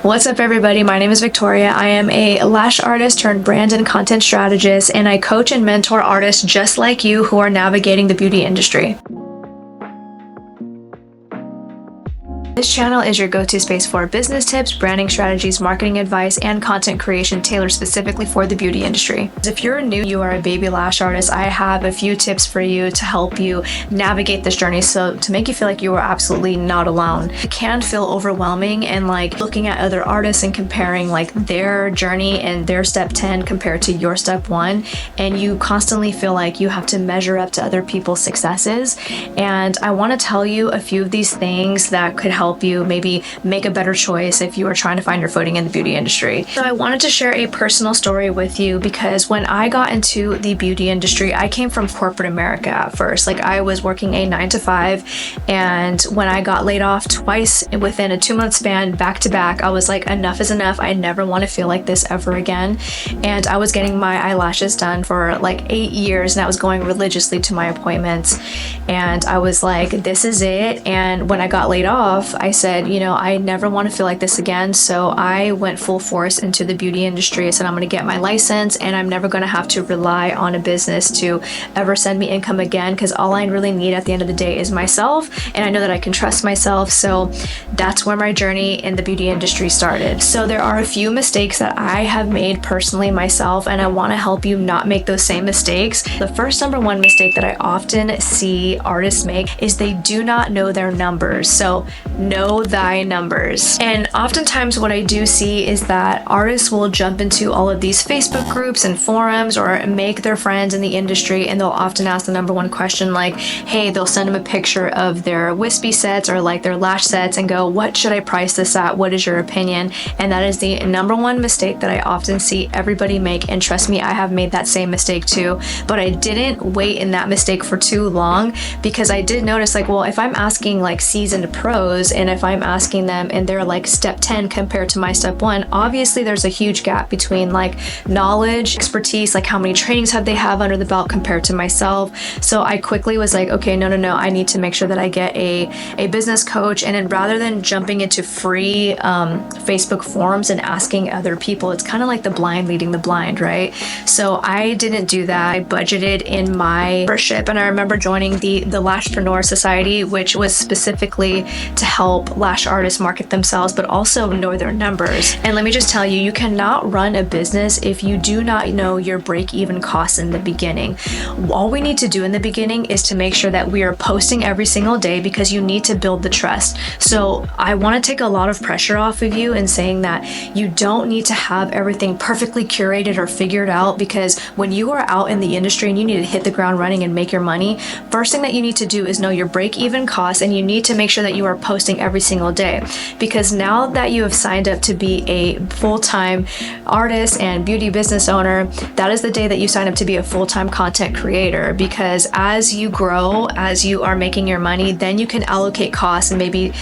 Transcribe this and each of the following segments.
What's up, everybody? My name is Victoria. I am a lash artist turned brand and content strategist, and I coach and mentor artists just like you who are navigating the beauty industry. This channel is your go-to space for business tips, branding strategies, marketing advice, and content creation tailored specifically for the beauty industry. If you're new, you are a baby lash artist, I have a few tips for you to help you navigate this journey, so to make you feel like you are absolutely not alone. It can feel overwhelming, and like looking at other artists and comparing like their journey and their step 10 compared to your step 1, and you constantly feel like you have to measure up to other people's successes. And I want to tell you a few of these things that could help you maybe make a better choice if you are trying to find your footing in the beauty industry. So I wanted to share a personal story with you because when I got into the beauty industry, I came from corporate America at first. Like, I was working a 9-to-5, and when I got laid off twice within a 2-month span, back to back, I was like, enough is enough. I never want to feel like this ever again. And I was getting my eyelashes done for like 8 years, and I was going religiously to my appointments, and I was like, this is it. And when I got laid off, I said, you know, I never want to feel like this again. So I went full force into the beauty industry. I said, I'm going to get my license, and I'm never going to have to rely on a business to ever send me income again, because all I really need at the end of the day is myself, and I know that I can trust myself. So that's where my journey in the beauty industry started. So there are a few mistakes that I have made personally myself, and I want to help you not make those same mistakes. The first number one mistake that I often see artists make is they do not know their numbers. So know thy numbers. And oftentimes what I do see is that artists will jump into all of these Facebook groups and forums or make their friends in the industry, and they'll often ask the number one question, like, hey, they'll send them a picture of their wispy sets or like their lash sets and go, what should I price this at? What is your opinion? And that is the number one mistake that I often see everybody make. And trust me, I have made that same mistake too, but I didn't wait in that mistake for too long, because I did notice, like, well, if I'm asking like seasoned pros, and if I'm asking them and they're like step 10 compared to my step 1, obviously there's a huge gap between like knowledge, expertise, like how many trainings have they have under the belt compared to myself. So I quickly was like, okay, no, I need to make sure that I get a business coach. And then rather than jumping into free Facebook forums and asking other people, it's kind of like the blind leading the blind, right? So I didn't do that. I budgeted in my membership, and I remember joining the Lashpreneur Society, which was specifically to help lash artists market themselves, but also know their numbers. And let me just tell you, you cannot run a business if you do not know your break-even costs in the beginning. All we need to do in the beginning is to make sure that we are posting every single day, because you need to build the trust. So I want to take a lot of pressure off of you in saying that you don't need to have everything perfectly curated or figured out, because when you are out in the industry and you need to hit the ground running and make your money, first thing that you need to do is know your break-even costs, and you need to make sure that you are posting every single day. Because now that you have signed up to be a full-time artist and beauty business owner, that is the day that you sign up to be a full-time content creator. Because as you grow, as you are making your money, then you can allocate costs and maybe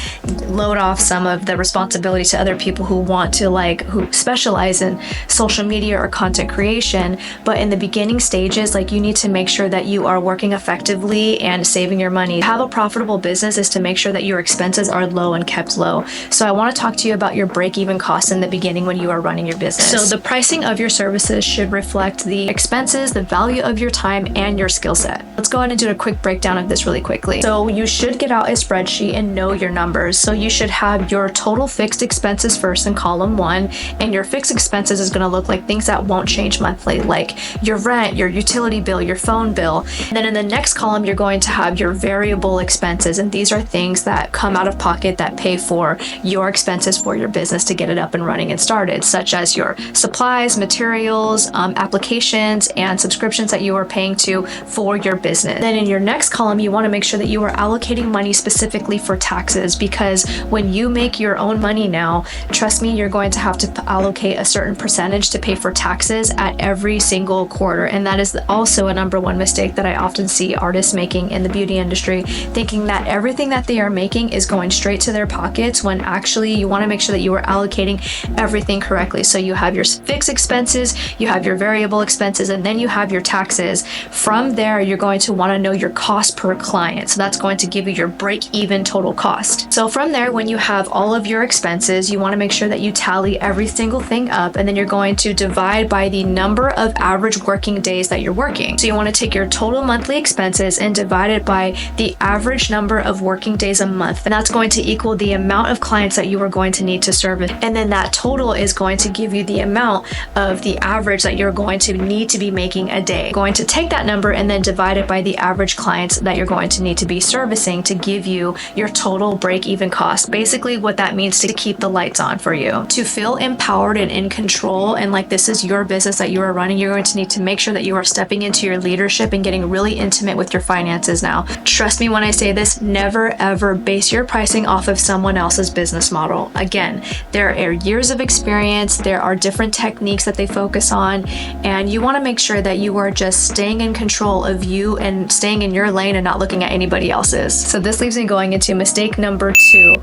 load off some of the responsibility to other people who want to who specialize in social media or content creation. But in the beginning stages, like, you need to make sure that you are working effectively and saving your money. To have a profitable business is to make sure that your expenses are low and kept low. So I want to talk to you about your break-even costs in the beginning when you are running your business. So the pricing of your services should reflect the expenses, the value of your time, and your skill set. Let's go ahead and do a quick breakdown of this really quickly. So you should get out a spreadsheet and know your numbers. So you should have your total fixed expenses first in column 1, and your fixed expenses is going to look like things that won't change monthly, like your rent, your utility bill, your phone bill. And then in the next column, you're going to have your variable expenses, and these are things that come out of pocket that pay for your expenses for your business to get it up and running and started, such as your supplies, materials, applications, and subscriptions that you are paying to for your business. Then in your next column, you want to make sure that you are allocating money specifically for taxes, because when you make your own money now, trust me, you're going to have to allocate a certain percentage to pay for taxes at every single quarter. And that is also a number one mistake that I often see artists making in the beauty industry, thinking that everything that they are making is going straight to their pockets, when actually you want to make sure that you are allocating everything correctly. So you have your fixed expenses, you have your variable expenses, and then you have your taxes. From there, you're going to want to know your cost per client. So that's going to give you your break-even total cost. So from there, when you have all of your expenses, you want to make sure that you tally every single thing up, and then you're going to divide by the number of average working days that you're working. So you want to take your total monthly expenses and divide it by the average number of working days a month, and that's going to equal the amount of clients that you are going to need to service. And then that total is going to give you the amount of the average that you're going to need to be making a day. You're going to take that number and then divide it by the average clients that you're going to need to be servicing to give you your total break-even cost. Basically what that means to keep the lights on for you. To feel empowered and in control, and like this is your business that you are running, you're going to need to make sure that you are stepping into your leadership and getting really intimate with your finances now. Trust me when I say this, never ever base your pricing off of someone else's business model. Again, there are years of experience, there are different techniques that they focus on, and you want to make sure that you are just staying in control of you and staying in your lane and not looking at anybody else's. So this leaves me going into mistake number 2,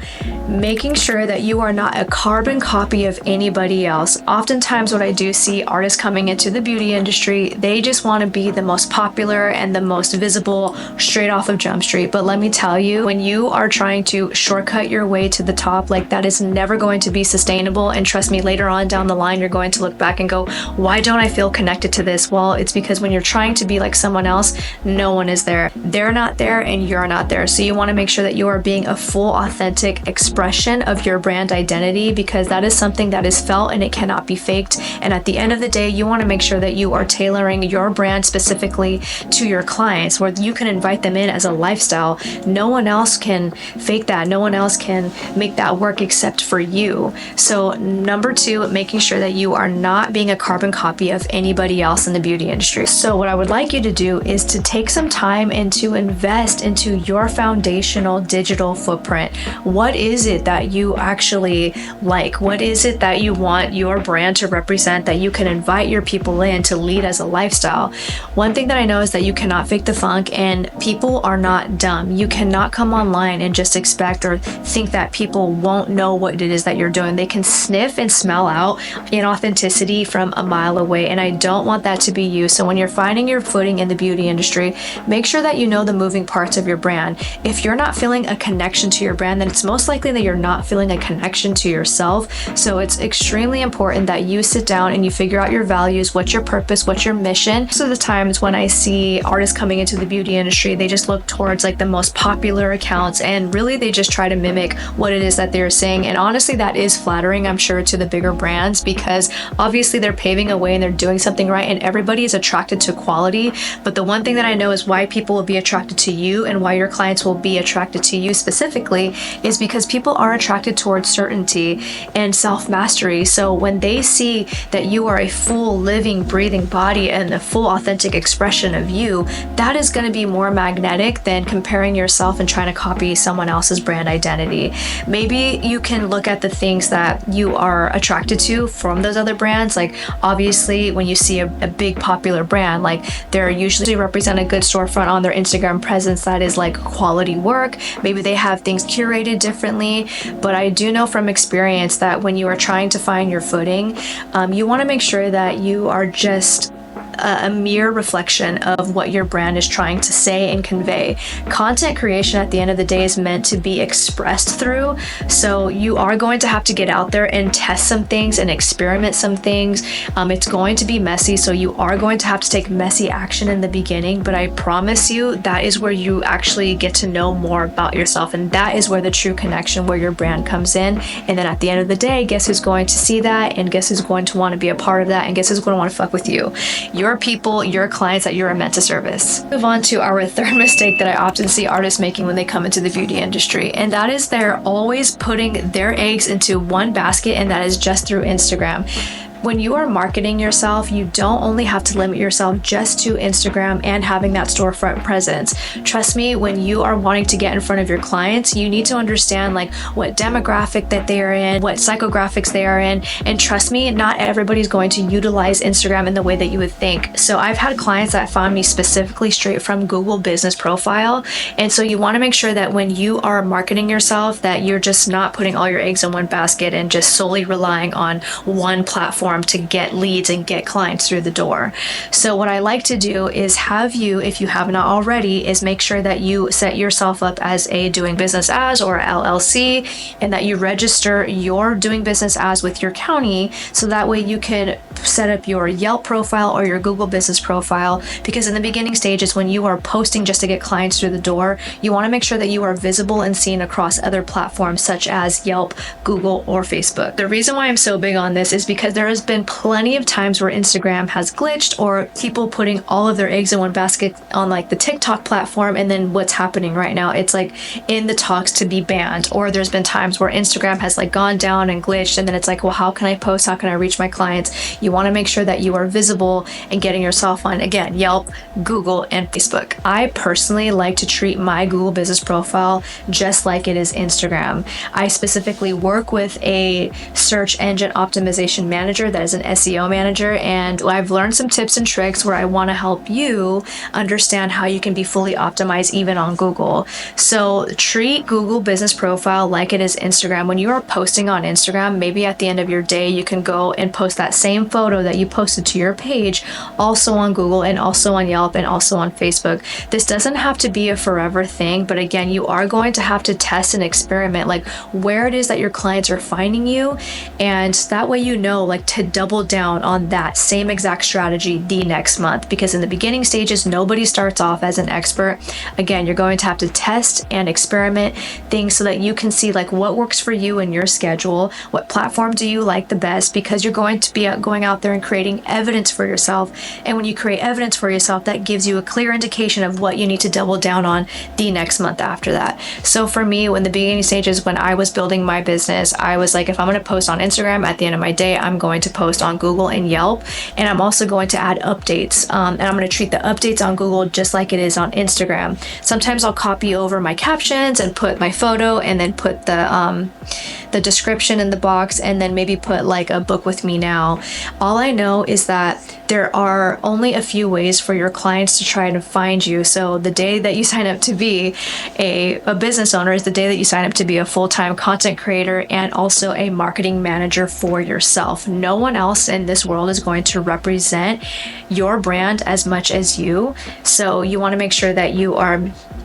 making sure that you are not a carbon copy of anybody else. Oftentimes what I do see artists coming into the beauty industry, they just want to be the most popular and the most visible straight off of Jump Street. But let me tell you, when you are trying to shortcut your way to the top, like that is never going to be sustainable. And trust me, later on down the line, you're going to look back and go, why don't I feel connected to this? Well, it's because when you're trying to be like someone else, no one is there. They're not there and you're not there. So you want to make sure that you are being a full, authentic expression of your brand identity, because that is something that is felt and it cannot be faked. And at the end of the day, you want to make sure that you are tailoring your brand specifically to your clients, where you can invite them in as a lifestyle. No one else can fake that. No one else can make that work except for you. So number 2, making sure that you are not being a carbon copy of anybody else in the beauty industry. So what I would like you to do is to take some time and to invest into your foundational digital footprint. What is it that you actually like? What is it that you want your brand to represent, that you can invite your people in to lead as a lifestyle? One thing that I know is that you cannot fake the funk, and people are not dumb. You cannot come online and just expect or think that people won't know what it is that you're doing. They can sniff and smell out inauthenticity from a mile away, and I don't want that to be you. So when you're finding your footing in the beauty industry, make sure that you know the moving parts of your brand. If you're not feeling a connection to your brand, then it's most likely that you're not feeling a connection to yourself. So it's extremely important that you sit down and you figure out your values, what's your purpose, what's your mission. So the times when I see artists coming into the beauty industry, they just look towards like the most popular accounts, and really they just try to mimic what it is that they're saying. And honestly, that is flattering, I'm sure, to the bigger brands, because obviously they're paving a way and they're doing something right, and everybody is attracted to quality. But the one thing that I know is why people will be attracted to you and why your clients will be attracted to you specifically is because people are attracted towards certainty and self-mastery. So when they see that you are a full living, breathing body and a full authentic expression of you, that is going to be more magnetic than comparing yourself and trying to copy someone else's brand identity. Maybe you can look at the things that you are attracted to from those other brands. Like obviously when you see a big popular brand, like they're usually represent a good storefront on their Instagram presence that is like quality work. Maybe they have things curated differently, but I do know from experience that when you are trying to find your footing, you want to make sure that you are just a mere reflection of what your brand is trying to say and convey. Content creation at the end of the day is meant to be expressed through, so you are going to have to get out there and test some things and experiment some things. It's going to be messy, so you are going to have to take messy action in the beginning, but I promise you that is where you actually get to know more about yourself, and that is where the true connection, where your brand comes in. And then at the end of the day, guess who's going to see that, and guess who's going to want to be a part of that, and guess who's going to want to fuck with you? Your people, your clients that you are meant to service. Move on to our third mistake that I often see artists making when they come into the beauty industry, and that is they're always putting their eggs into one basket, and that is just through Instagram. When you are marketing yourself, you don't only have to limit yourself just to Instagram and having that storefront presence. Trust me, when you are wanting to get in front of your clients, you need to understand like what demographic that they are in, what psychographics they are in. And trust me, not everybody's going to utilize Instagram in the way that you would think. So I've had clients that found me specifically straight from Google Business Profile. And so you want to make sure that when you are marketing yourself, that you're just not putting all your eggs in one basket and just solely relying on one platform to get leads and get clients through the door. So what I like to do is have you, if you have not already, is make sure that you set yourself up as a doing business as or LLC, and that you register your doing business as with your county, so that way you can set up your Yelp profile or your Google Business Profile. Because in the beginning stages, when you are posting just to get clients through the door, you want to make sure that you are visible and seen across other platforms such as Yelp, Google, or Facebook. The reason why I'm so big on this is because there has been plenty of times where Instagram has glitched, or people putting all of their eggs in one basket on like the TikTok platform, and then what's happening right now, it's like in the talks to be banned. Or there's been times where Instagram has like gone down and glitched, and then it's like, well, how can I post? How can I reach my clients? You want to make sure that you are visible and getting yourself on, again, Yelp, Google, and Facebook. I personally like to treat my Google Business Profile just like it is Instagram. I specifically work with a search engine optimization manager that is an SEO manager, and I've learned some tips and tricks where I want to help you understand how you can be fully optimized even on Google. So treat Google Business Profile like it is Instagram. When you are posting on Instagram, maybe at the end of your day, you can go and post that same photo that you posted to your page also on Google and also on Yelp and also on Facebook. This doesn't have to be a forever thing, but again, you are going to have to test and experiment like where it is that your clients are finding you, and that way you know like to double down on that same exact strategy the next month. Because in the beginning stages, nobody starts off as an expert. Again, you're going to have to test and experiment things so that you can see like what works for you and your schedule, what platform do you like the best, because you're going to be going out there and creating evidence for yourself. And when you create evidence for yourself, that gives you a clear indication of what you need to double down on the next month after that. So for me, when the beginning stages, when I was building my business, I was like, if I'm going to post on Instagram, at the end of my day, I'm going to post on Google and Yelp, and I'm also going to add updates. And I'm going to treat the updates on Google just like it is on Instagram. Sometimes I'll copy over my captions and put my photo, and then put the description in the box, and then maybe put like a book with me now. All I know is that there are only a few ways for your clients to try to find you. So the day that you sign up to be a business owner is the day that you sign up to be a full-time content creator and also a marketing manager for yourself. No one else in this world is going to represent your brand as much as you. So you want to make sure that you are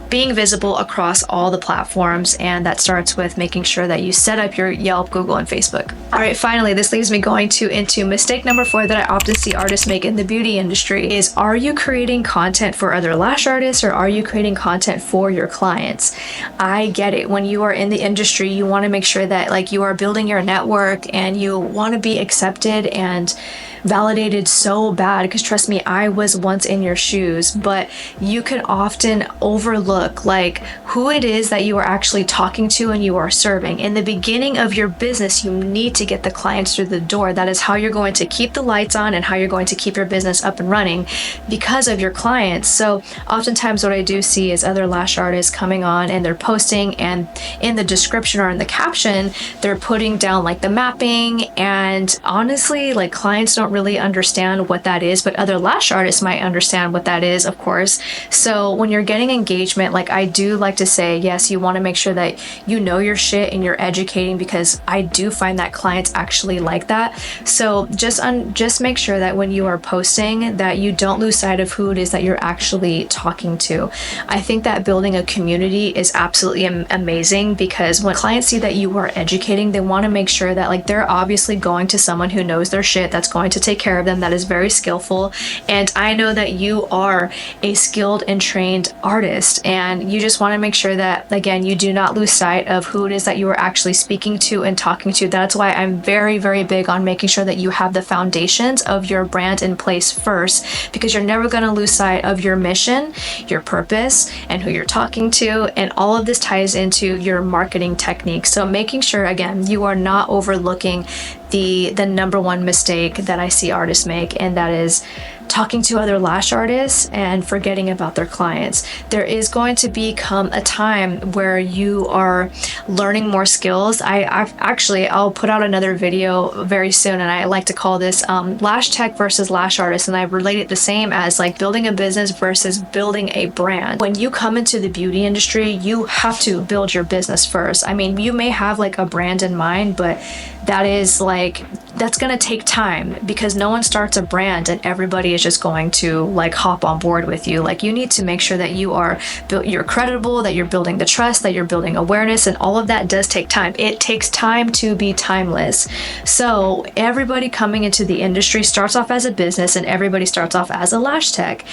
being visible across all the platforms, and that starts with making sure that you set up your Yelp, Google, and Facebook. All right, finally, this leads me into mistake number 4 that I often see artists make in the beauty industry is, are you creating content for other lash artists, or are you creating content for your clients? I get it. When you are in the industry, you want to make sure that like you are building your network and you want to be accepted and validated so bad, because trust me, I was once in your shoes. But you can often overlook like who it is that you are actually talking to and you are serving. In the beginning of your business, you need to get the clients through the door. That is how you're going to keep the lights on and how you're going to keep your business up and running, because of your clients. So oftentimes what I do see is other lash artists coming on and they're posting, and in the description or in the caption, they're putting down like the mapping, and honestly, like clients don't really understand what that is, but other lash artists might understand what that is, of course. So when you're getting engagement, like I do like to say, yes, you want to make sure that you know your shit and you're educating, because I do find that clients actually like that. So just make sure that when you are posting that you don't lose sight of who it is that you're actually talking to. I think that building a community is absolutely amazing, because when clients see that you are educating, they want to make sure that like they're obviously going to someone who knows their shit, that's going to take care of them, that is very skillful. And I know that you are a skilled and trained artist, and And you just want to make sure that, again, you do not lose sight of who it is that you are actually speaking to and talking to. That's why I'm very, very big on making sure that you have the foundations of your brand in place first, because you're never going to lose sight of your mission, your purpose, and who you're talking to. And all of this ties into your marketing techniques. So making sure, again, you are not overlooking the number one mistake that I see artists make, and that is talking to other lash artists and forgetting about their clients. There is going to become a time where you are learning more skills. I'll put out another video very soon, and I like to call this lash tech versus lash artist, and I relate it the same as like building a business versus building a brand. When you come into the beauty industry, you have to build your business first. I mean, you may have like a brand in mind, but that's going to take time, because no one starts a brand and everybody is just going to like hop on board with you. Like, you need to make sure that you're credible, that you're building the trust, that you're building awareness, and all of that does take time. It takes time to be timeless. So everybody coming into the industry starts off as a business, and everybody starts off as a lash tech.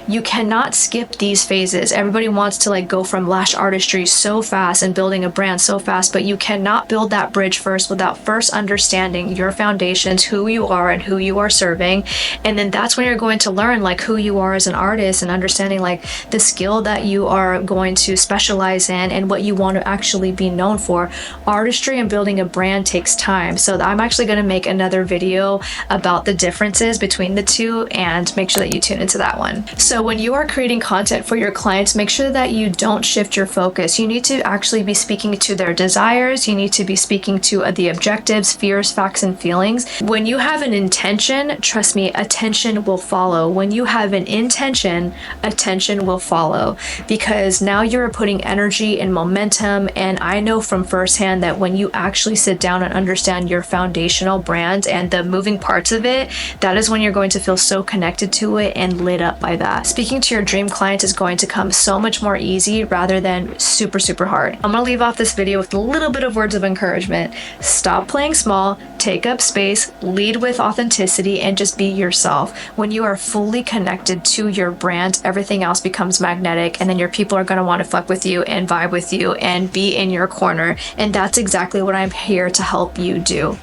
You cannot skip these phases. Everybody wants to like go from lash artistry so fast and building a brand so fast, but you cannot build that bridge first without first understanding your foundations, who you are and who you are serving. And then that's when you're going to learn like who you are as an artist, and understanding like the skill that you are going to specialize in and what you want to actually be known for. Artistry and building a brand takes time. So I'm actually going to make another video about the differences between the two, and make sure that you tune into that one. So when you are creating content for your clients, make sure that you don't shift your focus. You need to actually be speaking to their desires. You need to be speaking to the objectives, fears, facts, and feelings. When you have an intention, trust me, attention will follow. When you have an intention, attention will follow, because now you're putting energy and momentum. And I know from firsthand that when you actually sit down and understand your foundational brand and the moving parts of it, that is when you're going to feel so connected to it and lit up by that. Speaking to your dream client is going to come so much more easy rather than super, super hard. I'm gonna leave off this video with a little bit of words of encouragement. Stop playing small, take up space, lead with authenticity, and just be yourself. When you are fully connected to your brand, everything else becomes magnetic, and then your people are going to want to fuck with you and vibe with you and be in your corner. And that's exactly what I'm here to help you do.